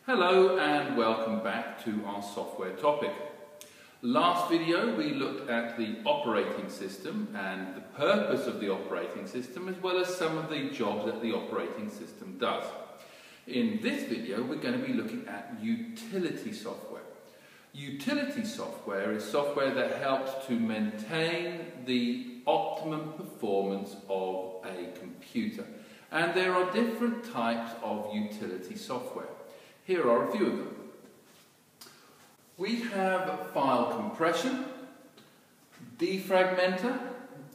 Hello and welcome back to our software topic. Last video we looked at the operating system and the purpose of the operating system, as well as some of the jobs that the operating system does. In this video we're going to be looking at utility software. Utility software is software that helps to maintain the optimum performance of a computer. And there are different types of utility software. Here are a few of them. We have file compression, defragmenter,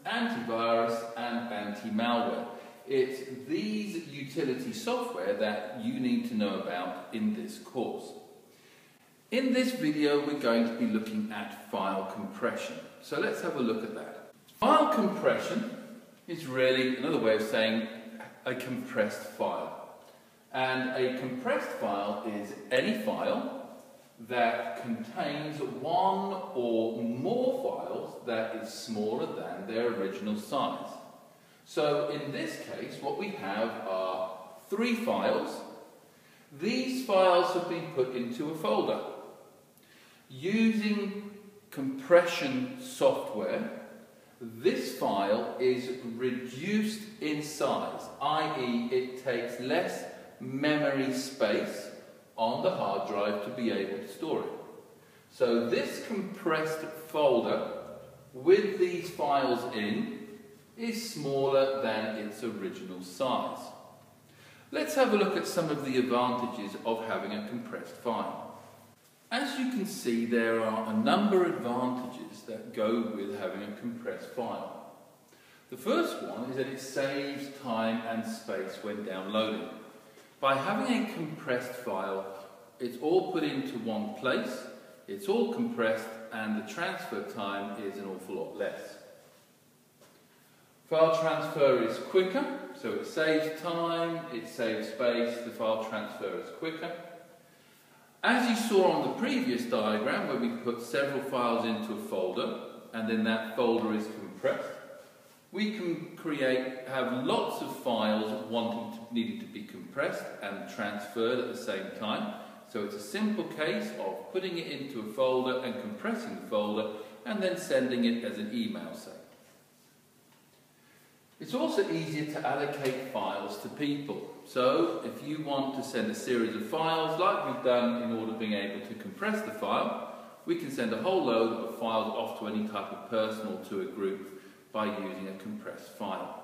antivirus and anti-malware. It's these utility software that you need to know about in this course. In this video we're going to be looking at file compression. So let's have a look at that. File compression is really another way of saying a compressed file. And a compressed file is any file that contains one or more files that is smaller than their original size. So in this case what we have are 3 files. These files have been put into a folder. Using compression software, this file is reduced in size, i.e. it takes less memory space on the hard drive to be able to store it. So this compressed folder with these files in is smaller than its original size. Let's have a look at some of the advantages of having a compressed file. As you can see, there are a number of advantages that go with having a compressed file. The first one is that it saves time and space when downloading. By having a compressed file, it's all put into one place, it's all compressed, and the transfer time is an awful lot less. File transfer is quicker, so it saves time, it saves space, the file transfer is quicker. As you saw on the previous diagram, where we put several files into a folder, and then that folder is compressed, we can have lots of files needing to be compressed and transferred at the same time. So it's a simple case of putting it into a folder and compressing the folder and then sending it as an email, say. It's also easier to allocate files to people. So if you want to send a series of files like we've done in order of being able to compress the file, we can send a whole load of files off to any type of person or to a group by using a compressed file.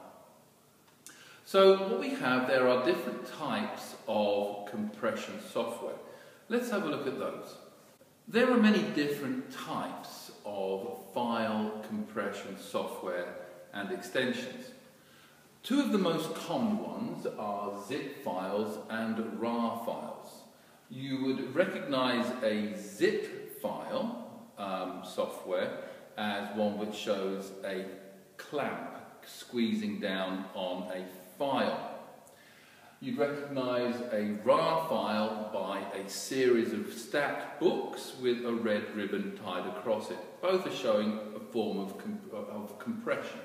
So what we have, there are different types of compression software. Let's have a look at those. There are many different types of file compression software and extensions. 2 of the most common ones are zip files and RAR files. You would recognize a zip file software as one which shows a clamp squeezing down on a file. You'd recognise a RAR file by a series of stacked books with a red ribbon tied across it. Both are showing a form of compression.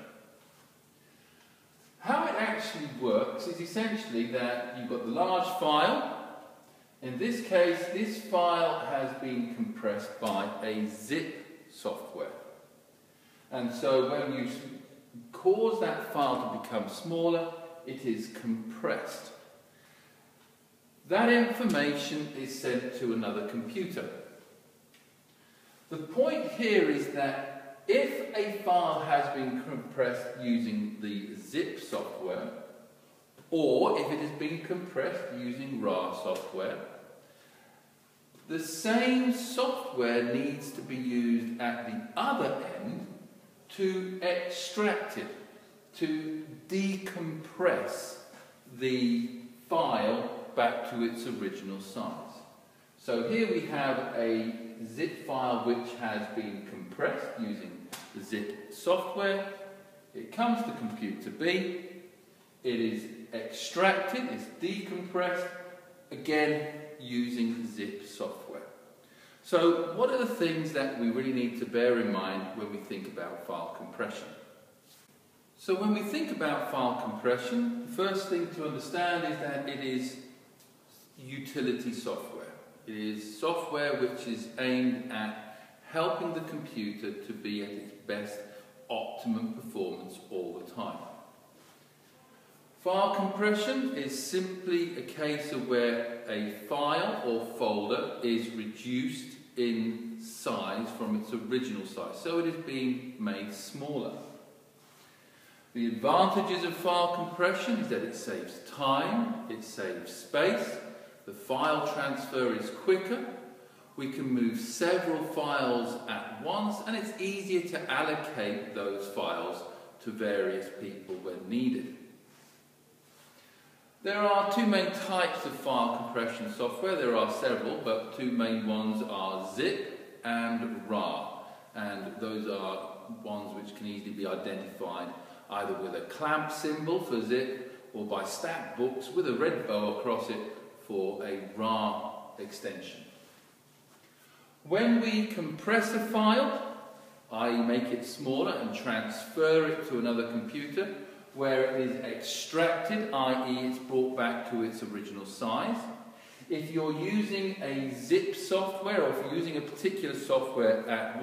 How it actually works is essentially that you've got the large file. In this case, this file has been compressed by a zip software. And so when you cause that file to become smaller, it is compressed. That information is sent to another computer. The point here is that if a file has been compressed using the zip software, or if it has been compressed using RAR software, the same software needs to be used at the other end to extract it, to decompress the file back to its original size. So here we have a zip file which has been compressed using the zip software. It comes to computer B, it is extracted, it's decompressed, again using zip software. So what are the things that we really need to bear in mind when we think about file compression? So when we think about file compression, the first thing to understand is that it is utility software. It is software which is aimed at helping the computer to be at its best optimum performance all the time. File compression is simply a case of where a file or folder is reduced in size from its original size, so it is being made smaller. The advantages of file compression is that it saves time, it saves space, the file transfer is quicker, we can move several files at once, and it's easier to allocate those files to various people when needed. There are two main types of file compression software. There are several, but two main ones are zip and RAR, and those are ones which can easily be identified either with a clamp symbol for zip or by stacked books with a red bow across it for a RAR extension. When we compress a file, i.e. make it smaller and transfer it to another computer, where it is extracted, i.e. it's brought back to its original size. If you're using a zip software, or if you're using a particular software at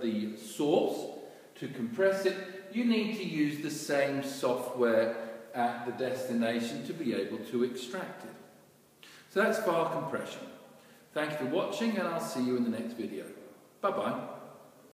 the source to compress it, you need to use the same software at the destination to be able to extract it. So that's file compression. Thank you for watching, and I'll see you in the next video. Bye-bye.